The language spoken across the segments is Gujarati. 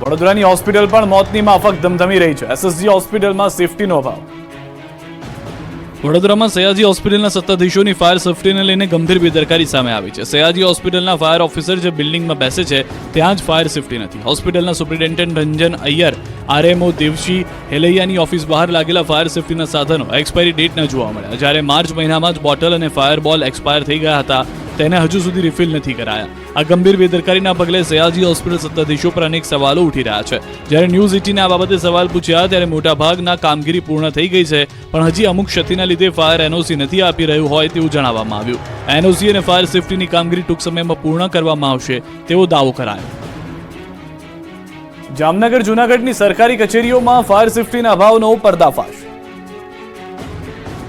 વડોદરાની હોસ્પિટલ પણ મોતની માફક ધમધમી રહી છે. એસએસજી હોસ્પિટલમાં સેફટીનો અભાવ. વડોદરામાં સયાજી હોસ્પિટલના સત્તાધીશોની ફાયર સેફટીને લઈને ગંભીર બેદરકારી સામે આવી છે. સયાજી હોસ્પિટલના ફાયર ઓફિસર જે બિલ્ડિંગમાં બેસે છે ત્યાં જ ફાયર સેફટી નથી. હોસ્પિટલના સુપ્રિન્ટેન્ડન્ટ રંજન અય્યર, આરએમઓ દેવશી હેલૈયાની ઓફિસ બહાર લાગેલા ફાયર સેફટીના સાધનો એક્સપાયરી ડેટ ન જોવા મળ્યા. જ્યારે માર્ચ મહિનામાં જ બોટલ અને ફાયર બોલ એક્સપાયર થઈ ગયા હતા, તેને હજુ સુધી રિફિલ નથી કરાયા. આ ગંભીર બેદરકારીના પગલે સયાજી હોસ્પિટલ સત્તાધીશો પર અનેક સવાલો ઉઠી રહ્યા છે. જ્યારે ન્યૂઝ 18ને આ બાબતે સવાલ પૂછ્યા ત્યારે મોટાભાગના કામગીરી પૂર્ણ થઈ ગઈ છે, પણ હજી અમુક ક્ષતિના લીધે ફાયર એનઓસી નથી આપી રહ્યું હોય તેવું જણાવવામાં આવ્યું. એનઓસી અને ફાયર સેફટીની કામગીરી ટૂંક સમયમાં પૂર્ણ કરવામાં આવશે તેવો દાવો કરાયો. જામનગર જૂનાગઢની સરકારી કચેરીઓમાં ફાયર સેફટીના અભાવનો પર્દાફાશ.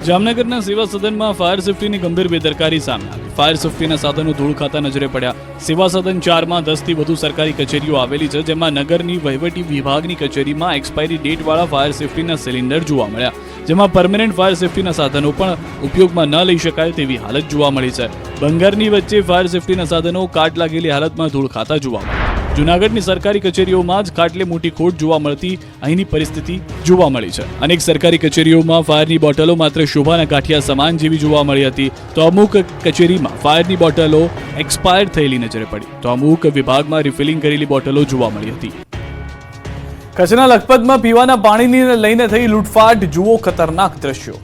જામનગરના સેવા સદનમાં ફાયર સેફટીની ગંભીર બેદરકારી સામે આવી. ફાયર સેફટીના સાધનો ધૂળ ખાતા નજરે પડ્યા. સેવા સદન 4માં 10થી વધુ સરકારી કચેરીઓ આવેલી છે, જેમાં નગરની વહીવટી વિભાગની કચેરીમાં એક્સપાયરી ડેટવાળા ફાયર સેફટીના સિલિન્ડર જોવા મળ્યા, જેમાં પરમેનન્ટ ફાયર સેફટીના સાધનો પણ ઉપયોગમાં ન લઈ શકાય તેવી હાલત જોવા મળી છે. બંગારની વચ્ચે ફાયર સેફટીના સાધનો કાટ લાગેલી હાલતમાં ધૂળ ખાતા જોવા મળ્યા. જૂનાગઢની સરકારી કચેરીઓમાં જ ખાટલે મોટી ખોટ જોવા મળતી અહીંની પરિસ્થિતિ જોવા મળી છે. અનેક સરકારી કચેરીઓમાં ફાયરની બોટલો માત્ર શોભાના ગાંઠિયા સમાન જેવી જોવા મળી હતી, તો અમુક કચેરીમાં ફાયરની બોટલો એક્સપાયર થયેલી નજરે પડી, તો અમુક વિભાગમાં રિફિલિંગ કરેલી બોટલો જોવા મળી હતી. કચ્છના લખપતમાં પીવાના પાણીને લઈને થઈ લૂંટફાટ, જુઓ ખતરનાક દ્રશ્યો.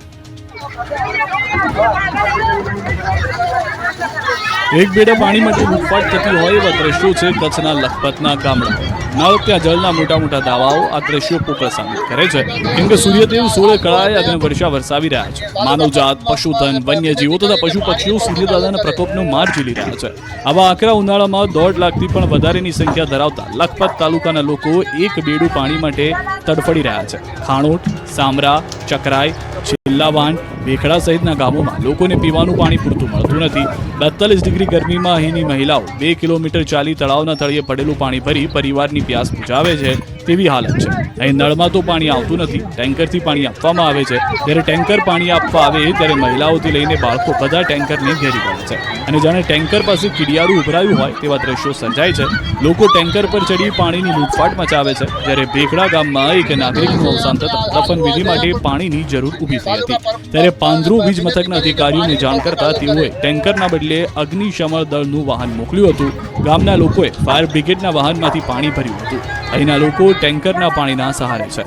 એક બેડા પાણી માટે લૂંટફાટ થતી હોય એવા દ્રશ્યો છે કચ્છના લખપતના ગામડા. નળ ત્યાં જળના મોટા મોટા દાવાઓ આ દ્રશ્યો પોકળ સાબિત કરે છે, કેમ કે સૂર્યદેવ સોળે કળાએ અને વર્ષા વરસાવી રહ્યા છે. માનવજાત, પશુધન, વન્યજીવો તથા પશુ પક્ષીઓ સૂર્યદાદાના પ્રકોપનો માર ઝીલી રહ્યા છે. આવા આકરા ઉનાળામાં 1.5 લાખથી પણ વધારેની સંખ્યા ધરાવતા લખપત તાલુકાના લોકો એક બેડું પાણી માટે તડફડી રહ્યા છે. ખાણોટ, સામરા, ચકરાઈ, છેલ્લાવાંડ, ભેખડા સહિતના ગામોમાં લોકોને પીવાનું પાણી પૂરતું મળતું નથી. 42 ડિગ્રી ગરમીમાં અહીંની મહિલાઓ 2 કિલોમીટર ચાલી તળાવના તળિયે પડેલું પાણી ભરી પરિવારની પ્યાસ બુઝાવે છે તેવી હાલત છે. અહીં નળમાં તો પાણી આવતું નથી, ટેન્કરથી પાણી આપવામાં આવે છે. જ્યારે ટેન્કર પાણી આપવા આવે ત્યારે મહિલાઓથી લઈને બાળકો બધા ટેન્કરને ઘેરી પડે છે, અને જાણે ટેન્કર પાસે કીડિયારું ઉભરાયું હોય તેવા દ્રશ્યો સર્જાય છે. લોકો ટેન્કર પર ચડી પાણીની લૂંટફાટ મચાવે છે. જ્યારે ભેખડા ગામમાં એક નાગરિકનું અવસાન થતાં દફન વિધિ માટે પાણીની જરૂર ઊભી થઈ હતી, ત્યારે પાંદરૂ વીજ મથકના અધિકારીઓને જાણ કરતા તેઓએ ટેન્કરના બદલે અગ્નિશમન દળનું વાહન મોકલ્યું હતું. ગામના લોકોએ ફાયર બ્રિગેડના વાહનમાંથી પાણી ભર્યું હતું. અહીંના લોકો ટેન્કરના પાણીના સહારે છે.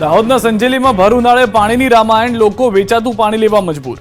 દાહોદના સંજેલીમાં ભર ઉનાળે પાણીની રામાયણ, લોકો વેચાતું પાણી લેવા મજબૂર.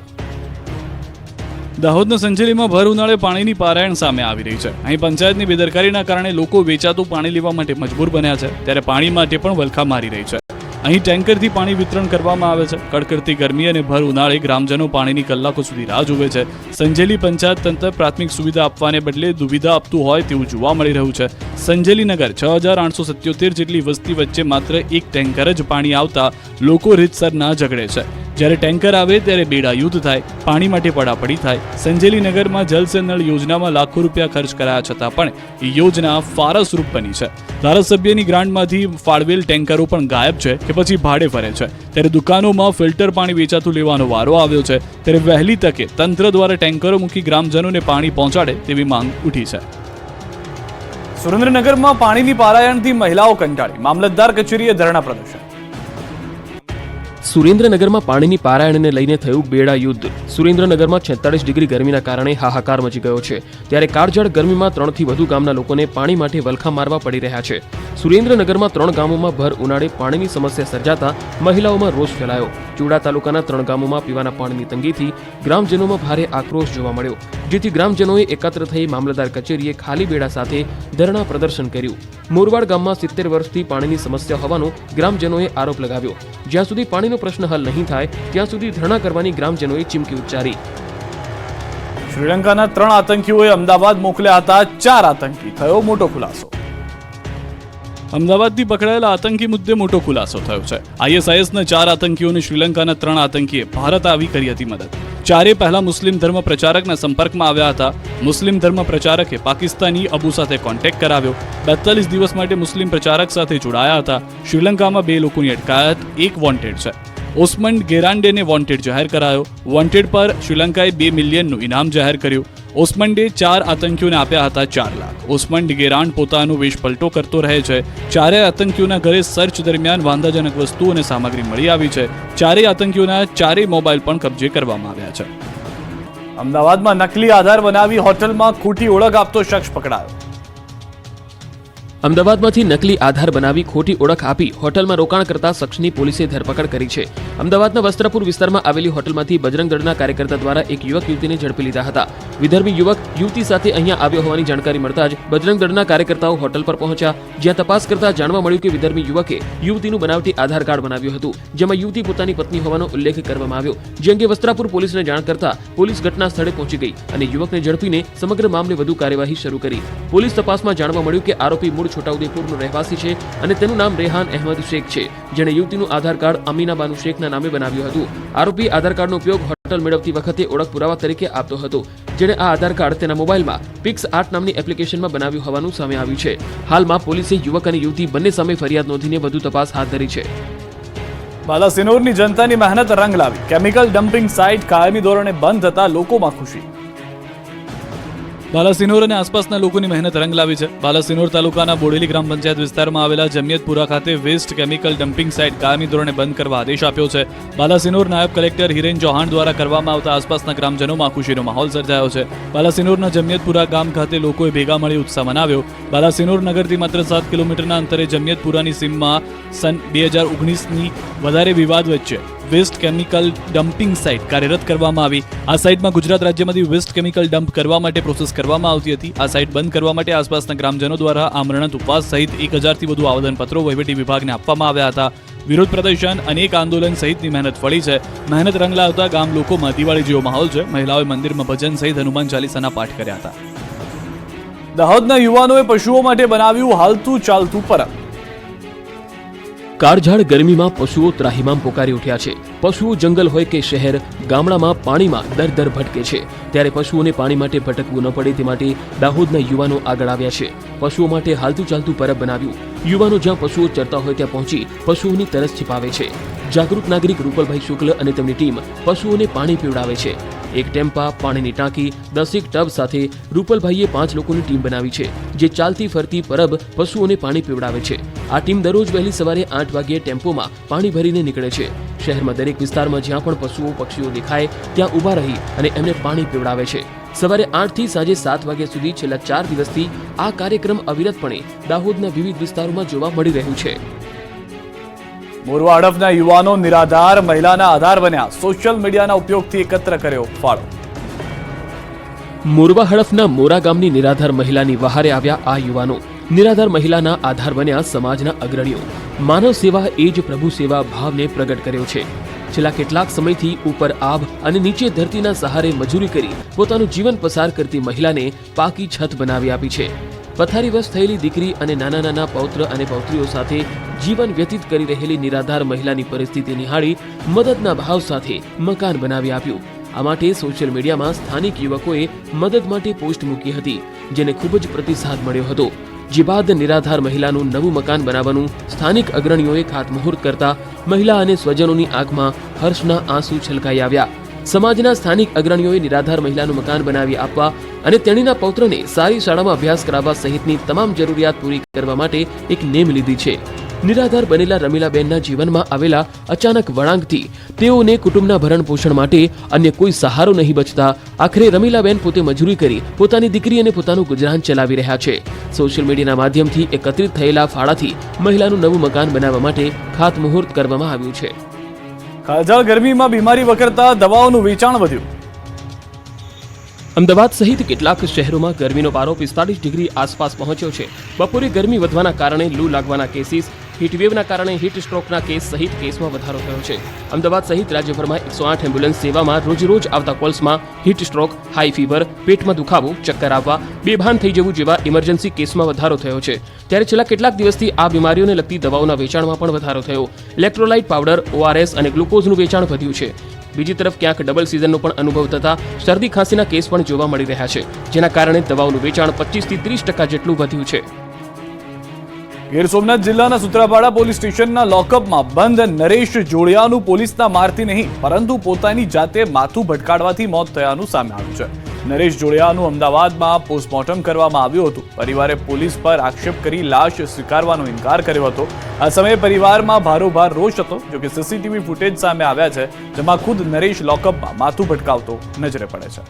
દાહોદના સંજેલીમાં ભર ઉનાળે પાણીની પારાયણ સામે આવી રહી છે. અહીં પંચાયતની બેદરકારીના કારણે લોકો વેચાતું પાણી લેવા માટે મજબૂર બન્યા છે, ત્યારે પાણી માટે પણ વલખા મારી રહી છે. અહીં ટેન્કરથી પાણી વિતરણ કરવામાં આવે છે. કડકડતી ગરમી અને ભર ઉનાળે ગ્રામજનો પાણીની કલાકો સુધી રાહ જુએ છે. સંજેલી પંચાયત તંત્ર પ્રાથમિક સુવિધા આપવાને બદલે દુવિધા આપતું હોય તેવું જોવા મળી રહ્યું છે. સંજેલી નગર 6877 જેટલી વસ્તી વચ્ચે માત્ર એક ટેન્કર જ પાણી આવતા લોકો રીતસરના ઝઘડે છે. જ્યારે ટેન્કર આવે ત્યારે બેડા યુદ્ધ થાય, પાણી માટે પડાપડી થાય. સંજેલી નગરમાં જલ સે નળ યોજનામાં લાખો રૂપિયા ખર્ચ કરાયા છતાં પણ યોજના ફારસરૂપ બની છે. ધારાસભ્યની ગ્રાન્ટમાંથી ફાળવેલ ટેન્કરો પણ ગાયબ છે કે પછી ભાડે ફરે છે. ત્યારે દુકાનોમાં ફિલ્ટર પાણી વેચાતું લેવાનો વારો આવ્યો છે. ત્યારે વહેલી તકે તંત્ર દ્વારા ટેન્કરો મૂકી ગ્રામજનોને પાણી પહોંચાડે તેવી માંગ ઉઠી છે. સુરેન્દ્રનગરમાં પાણીની પારાયણથી મહિલાઓ કંટાળી, મામલતદાર કચેરીએ ધરણા પ્રદર્શન. સુરેન્દ્રનગરમાં પાણીની પારાયણને લઈને થયું બેડા યુદ્ધ. સુરેન્દ્રનગરમાં 46 ડિગ્રી ગરમીના કારણે હાહાકાર મચી ગયો છે. ત્યારે કાળઝાળ ગરમીમાં 3થી વધુ ગામના લોકોને પાણી માટે વલખા મારવા પડી રહ્યા છે. સુરેન્દ્રનગરમાં 3 ગામોમાં ભર ઉનાળે પાણીની સમસ્યા સર્જાતા મહિલાઓમાં રોષ ફેલાયો. ચૂડા તાલુકાના 3 ગામોમાં પીવાના પાણીની તંગીથી ગ્રામજનોમાં ભારે આક્રોશ જોવા મળ્યો, જેથી ગ્રામજનોએ એકત્ર થઈ મામલતદાર કચેરીએ ખાલી બેડા સાથે ધરણા પ્રદર્શન કર્યું. મોરવાડ ગામમાં 70 વર્ષથી પાણીની સમસ્યા હોવાનો ગ્રામજનોએ આરોપ લગાવ્યો. જ્યાં સુધી પાણીનો પ્રશ્ન હલ નહીં થાય ત્યાં સુધી ધરણા કરવાની ગ્રામજનોએ ચીમકી ઉચ્ચારી. શ્રીલંકાના 3 આતંકીઓએ અમદાવાદ મોકલ્યા હતા 4 આતંકી, થયો મોટો ખુલાસો. અમદાવાદથી પકડાયેલા આતંકી મુદ્દે મોટો ખુલાસો થયો છે. ISISના 4 આતંકીઓને શ્રીલંકાના 3 આતંકીએ ભારત આવી કરી હતી મદદ. ચારે પહેલા મુસ્લિમ ધર્મ પ્રચારકના સંપર્કમાં આવ્યા હતા. મુસ્લિમ ધર્મ પ્રચારકે પાકિસ્તાની અબુ સાથે કોન્ટેક્ટ કરાવ્યો. 42 દિવસ માટે મુસ્લિમ પ્રચારક સાથે જોડાયા હતા. શ્રીલંકામાં 2 લોકોની અટકાયત, 1 વોન્ટેડ છે. ઓસ્મન્ડ ગેરાન્ડેને વોન્ટેડ જાહેર કરાયો. વોન્ટેડ પર શ્રીલંકાએ $2 મિલિયનનું ઇનામ જાહેર કર્યું. ઓસ્મંડે 4 આતંકીઓને આપ્યા હતા 4 લાખ. ઓસ્મંડ ગેરાણ પોતાનો વેશ પલટો કરતો રહે છે. ચારેય આતંકીઓના ઘરે સર્ચ દરમિયાન વાંધાજનક વસ્તુઓ અને સામગ્રી મળી આવી છે. ચારેય આતંકીઓના ચારેય મોબાઈલ પણ કબજે કરવામાં આવ્યા છે. અમદાવાદમાં નકલી આધાર બનાવી હોટલમાં ખોટી ઓળખ આપતો શખ્સ પકડાયો. અમદાવાદમાંથી નકલી આધાર બનાવી ખોટી ઓળખ આપી હોટલમાં રોકાણ કરતા શખ્સની પોલીસે ધરપકડ કરી છે. અમદાવાદના વસ્ત્રાપુર વિસ્તારમાં આવેલી હોટલમાંથી બજરંગ દળના કાર્યકર્તા દ્વારા એક યુવક યુવતીને ઝડપી લીધા હતા. વિદર્ભી યુવક યુવતી સાથે અહીંયા આવ્યો હોવાની જાણકારી મળતા જ બજરંગ દળના કાર્યકર્તાઓ હોટલ પર પહોંચ્યા, જ્યાં તપાસ કરતા જાણવા મળ્યું કે વિદર્ભી યુવકે યુવતીનું બનાવટી આધાર કાર્ડ બનાવ્યું હતું, જેમાં યુવતી પોતાની પત્ની હોવાનો ઉલ્લેખ કરવામાં આવ્યો. જે અંગે વસ્ત્રાપુર પોલીસને જાણ કરતા પોલીસ ઘટના સ્થળે પહોંચી ગઈ અને યુવકને ઝડપીને સમગ્ર મામલે વધુ કાર્યવાહી શરૂ કરી. પોલીસ તપાસમાં જાણવા મળ્યું કે આરોપી મૂળ છોટાઉદેપુરનો રહેવાસી છે અને તેનું નામ રેહાન અહેમદ શેખ છે, જેણે યુવતીનું આધાર કાર્ડ અમીનાબાનુ શેખના નામે બનાવ્યું હતું. આરોપી આધાર કાર્ડનો ઉપયોગ હોટલ મેળવતી વખતે ઓળખ પુરાવા તરીકે આપતો હતો, જેણે આ આધાર કાર્ડ તેના મોબાઈલમાં પિક્સ 8 નામની એપ્લિકેશનમાં બનાવ્યું હોવાનું સામે આવ્યું છે. હાલમાં પોલીસે યુવક અને યુવતી બંને સામે ફરિયાદ નોંધીને વધુ તપાસ હાથ ધરી છે. બાલાસિનોરની જનતાની મહેનત રંગ લાવી. કેમિકલ ડમ્પિંગ સાઇટ કાયમી ધોરણે બંધ થતા લોકોમાં ખુશી. બાલાસિનોર અને આસપાસના લોકોની મહેનત રંગ લાવી છે. બાલાસિનોર તાલુકાના બોડેલી ગ્રામ પંચાયત વિસ્તારમાં આવેલા જમિયતપુરા ખાતે વેસ્ટ કેમિકલ ડમ્પિંગ સાઇટ કાયમી ધોરણે બંધ કરવા આદેશ આપ્યો છે. બાલાસિનોર નાયબ કલેક્ટર હિરેન ચૌહાણ દ્વારા કરવામાં આવતા આસપાસના ગ્રામજનોમાં ખુશીનો માહોલ સર્જાયો છે. બાલાસિનોરના જમિયતપુરા ગામ ખાતે લોકોએ ભેગા મળી ઉત્સાહ મનાવ્યો. બાલાસિનોર નગરથી માત્ર 7 કિલોમીટરના અંતરે જમિયતપુરાની સીમમાં સન 2019ની વધારે વિવાદ વચ્ચે વેસ્ટ કેમિકલ ડમ્પિંગ સાઇટ કાર્યરત કરવામાં આવી. આ સાઇટમાં ગુજરાત રાજ્યમાંથી વેસ્ટ કેમિકલ ડમ્પ કરવા માટે પ્રોસેસ કરવામાં આવતી હતી. આ સાઇટ બંધ કરવા માટે આસપાસના ગ્રામજનો દ્વારા આમરણત ઉપવાસ સહિત 1000થી વધુ આવેદનપત્રો વહીવટી વિભાગને આપવામાં આવ્યા હતા. વિરોધ પ્રદર્શન, અનેક આંદોલન સહિતની મહેનત ફળી છે. મહેનત રંગ લાવતા ગામ લોકોમાં દિવાળી જેવો માહોલ છે. મહિલાઓએ મંદિરમાં ભજન સહિત હનુમાન ચાલીસાના પાઠ કર્યા હતા. દાહોદના યુવાનોએ પશુઓ માટે બનાવ્યું હાલતું ચાલતું પરબ. કાળઝાળ ગરમીમાં પશુઓ ત્રાહિમામ પોકારી ઉઠ્યા છે. પશુઓ જંગલ હોય કે શહેર, ગામડામાં પાણીમાં દર ભટકે છે. ત્યારે પશુઓને પાણી માટે ભટકવું ન પડે તે માટે દાહોદના યુવાનો આગળ આવ્યા છે. પશુઓ માટે હાલતું ચાલતું પરબ બનાવ્યું. યુવાનો જ્યાં પશુઓ ચરતા હોય ત્યાં પહોંચી પશુઓની તરસ छिपाવે છે. જાગૃત નાગરિક રૂપલભાઈ શુક્લ અને તેમની ટીમ પશુઓને પાણી પીવડાવે છે. એક ટેમ્પા, પાણીની ટાંકી, 10 ટબ સાથે રૂપલભાઈએ 5 લોકોની ટીમ બનાવી છે, જે ચાલતી ફરતી પરબ પશુઓને પાણી પીવડાવે છે. આ ટીમ દરરોજ વહેલી સવારે 8 વાગ્યે ટેમ્પોમાં પાણી ભરીને નીકળે છે. શહેરમાં દરેક વિસ્તારમાં જ્યાં પણ પશુઓ પક્ષીઓ દેખાય ત્યાં ઊભા રહી અને એમને પાણી પીવડાવે છે. સવારે 8 થી સાંજે 7 વાગ્યા સુધી છેલ્લા 4 દિવસથી આ કાર્યક્રમ અવિરતપણે દાહોદના વિવિધ વિસ્તારોમાં જોવા મળી રહ્યું છે. મોરવા હડફના યુવાનો નિરાધાર મહિલાના આધાર બન્યા. સોશિયલ મીડિયાના ઉપયોગથી એકત્ર કર્યો ફાળો. મોરવા હડફના મોરા ગામની નિરાધાર મહિલાની વહારે આવ્યા આ યુવાનો. નિરાધાર મહિલાના આધાર બન્યા સમાજના અગ્રણીઓ. માનવ સેવા એ જ પ્રભુ સેવા ભાવને પ્રગટ કર્યો છે. છેલ્લા કેટલાક સમયથી ઉપર આભ અને નીચે ધરતીના સહારે મજૂરી કરી પોતાનું જીવન પસાર કરતી મહિલાને પાકી છત બનાવી આપી છે. પથારીવશ થયેલી દીકરી અને નાના નાના પૌત્ર અને પૌત્રીઓ સાથે જીવન વ્યતીત કરી રહેલી નિરાધાર મહિલાની પરિસ્થિતિ નિહાળી મદદના ભાવ સાથે મકાન બનાવી આપ્યું. આ માટે સોશિયલ મીડિયામાં સ્થાનિક યુવકોએ મદદ માટે પોસ્ટ મૂકી હતી, જેને ખૂબ જ પ્રતિસાદ મળ્યો હતો. જે બાદ નિરાધાર મહિલાનું નવું મકાન બનાવવાનું સ્થાનિક અગ્રણીઓએ ખાતમુહૂર્ત કરતા મહિલા અને સ્વજનોની આંખમાં હર્ષના આંસુ છલકાઈ આવ્યા. સમાજના સ્થાનિક અગ્રણીઓએ નિરાધાર મહિલાનું મકાન બનાવી આપવા અને તેણીના પૌત્રને સારી શાળામાં અભ્યાસ કરાવવા સહિતની તમામ જરૂરિયાત પૂરી કરવા માટે એક નેમ લીધી છે. નિરાધાર બનેલા રમીલાબેનના જીવનમાં આવેલા અચાનક વળાંકથી તેઓને કુટુંબના ભરણ પોષણ માટે અન્ય કોઈ સહારો નહીં બચતા આખરે રમીલાબેન પોતે મજૂરી કરી પોતાની દીકરી અને પોતાનું ગુજરાન ચલાવી રહ્યા છે. સોશિયલ મીડિયાના માધ્યમથી એકત્રિત થયેલા ફાળાથી મહિલાનું નવું મકાન બનાવવા માટે ખાતમુહૂર્ત કરવામાં આવ્યું છે. કાળઝાળ ગરમીમાં બીમારી વકરતા દવાઓનું વેચાણ વધ્યું. અમદાવાદ સહિત કેટલાક શહેરોમાં ગરમીનો પારો 45 ડિગ્રી આસપાસ પહોંચ્યો છે. બપોરે ગરમી વધવાના કારણે લૂ લાગવાના કેસીસ, હીટવેવના કારણે હીટ સ્ટ્રોકના કેસ સહિત કેસમાં વધારો થયો છે. અમદાવાદ સહિત રાજ્યભરમાં 108 એમ્બ્યુલન્સ સેવામાં રોજરોજ આવતા કોલ્સમાં હીટ સ્ટ્રોક, હાઈ ફીવર, પેટમાં દુખાવો, ચક્કર આવવા, બેભાન થઈ જવું જેવા ઇમરજન્સી કેસમાં વધારો થયો છે. ત્યારે છેલ્લા કેટલાક દિવસથી આ બીમારીઓને લગતી દવાઓના વેચાણમાં પણ વધારો થયો. ઇલેક્ટ્રોલાઇટ પાવડર, ORS અને ગ્લુકોઝનું વેચાણ વધ્યું છે. બીજી તરફ ક્યાંક ડબલ સિઝનનો પણ અનુભવ થતા શરદી ખાંસીના કેસ પણ જોવા મળી રહ્યા છે, જેના કારણે દવાઓનું વેચાણ 25 થી 30% જેટલું વધ્યું છે. ગીર સોમનાથ જિલ્લાના સુત્રાપાડા પોલીસ સ્ટેશનના લોકઅપમાં બંધ નરેશ જોડિયાનું પોલીસના મારથી નહીં પરંતુ પોતાની જાતે માથું ભટકાડવાથી મોત થયાનું સામે આવ્યું છે. નરેશ જોડિયાનું અમદાવાદમાં પોસ્ટમોર્ટમ કરવામાં આવ્યું હતું. પરિવારે પોલીસ પર આક્ષેપ કરી લાશ સ્વીકારવાનો ઇનકાર કર્યો હતો. આ સમયે પરિવારમાં ભારોભાર રોષ હતો. જોકે સીસીટીવી ફૂટેજ સામે આવ્યા છે, જેમાં ખુદ નરેશ લોકઅપમાં માથું ભટકાવતો નજરે પડે છે.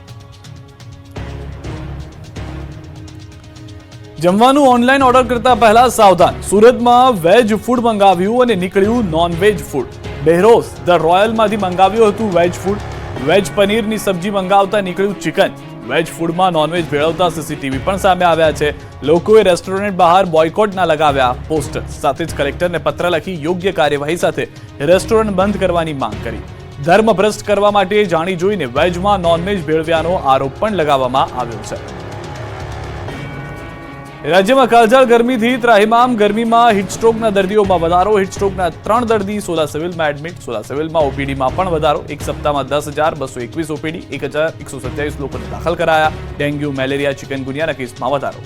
જમવાનું ઓનલાઈન ઓર્ડર કરતા પહેલા સાવધાન. સુરતમાં વેજ ફૂડ મંગાવ્યું અને નીકળ્યું નોનવેજ ફૂડ. બહેરોઝ ધ રોયલમાંથી મંગાવ્યું હતું વેજ ફૂડ. વેજ પનીરની સબ્જી મંગાવતા નીકળ્યું ચિકન. વેજ ફૂડમાં નોનવેજ ભેળવતા સીસીટીવી પણ સામે આવ્યા છે. લોકોએ રેસ્ટોરન્ટ બહાર બોયકોટના લગાવ્યા પોસ્ટર. સાથે જ કલેક્ટરને પત્ર લખી યોગ્ય કાર્યવાહી સાથે રેસ્ટોરન્ટ બંધ કરવાની માંગ કરી. ધર્મભ્રષ્ટ કરવા માટે જાણી જોઈને વેજમાં નોનવેજ ભેળવ્યાનો આરોપ પણ લગાવવામાં આવ્યો છે. રાજ્યમાં કાળઝાળ ગરમીથી ત્રાહિમામ. ગરમીમાં હીટસ્ટ્રોકના દર્દીઓમાં વધારો. હીટસ્ટ્રોકના 3 દર્દી સોલા સિવિલમાં એડમિટ. સોલા સિવિલમાં ઓપીડીમાં પણ વધારો. એક સપ્તાહમાં 10,221 ઓપીડી, 1,127 લોકોને દાખલ કરાયા. ડેન્ગ્યુ, મેલેરિયા, ચિકનગુનિયાના કેસમાં વધારો.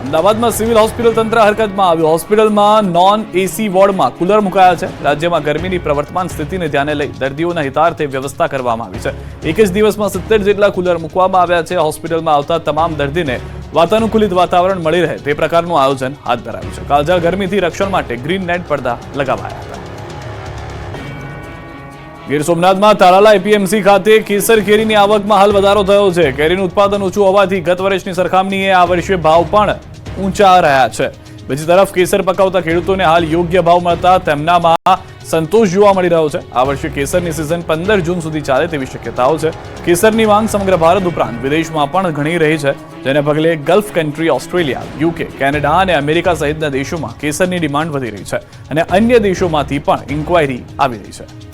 અમદાવાદમાં સિવિલ હોસ્પિટલ તંત્ર હરકતમાં આવ્યું. હોસ્પિટલમાં નોન એસી વોર્ડમાં કુલર મુકાયા છે. રાજ્યમાં ગરમીની પ્રવર્તમાન સ્થિતિને ધ્યાને લઈ દર્દીઓના હિતાર્થે વ્યવસ્થા કરવામાં આવી છે. એક જ દિવસમાં 70 જેટલા કુલર મૂકવામાં આવ્યા છે. હોસ્પિટલમાં આવતા તમામ દર્દીને વાતાનુકૂલિત વાતાવરણ મળી રહે તે પ્રકારનું આયોજન હાથ ધરાયું છે. કાળઝાળ ગરમીથી રક્ષણ માટે ગ્રીન નેટ પડદા લગાવાયા હતા. ગીર સોમનાથમાં તાલાલા એપીએમસી ખાતે કેસર કેરીની આવકમાં હાલ વધારો થયો છે. કેરીનું ઉત્પાદન ઓછું હોવાથી ગત વર્ષની સરખામણીએ આ વર્ષે ભાવ પણ ઊંચા રહ્યા છે. બીજી તરફ કેસર પકાવતા ખેડૂતોને હાલ યોગ્ય ભાવ મળતા તેમનામાં સંતોષ જોવા મળી રહ્યો છે. આ વર્ષે કેસરની સિઝન 15 જૂન સુધી ચાલે તેવી શક્યતાઓ છે. કેસરની માંગ સમગ્ર ભારત ઉપરાંત વિદેશમાં પણ ઘણી રહી છે, જેને પગલે gulf country Australia, UK, Canada અને અમેરિકા સહિતના દેશોમાં કેસરની ડિમાન્ડ વધી રહી છે અને અન્ય દેશોમાંથી પણ ઇન્ક્વાયરી આવી રહી છે.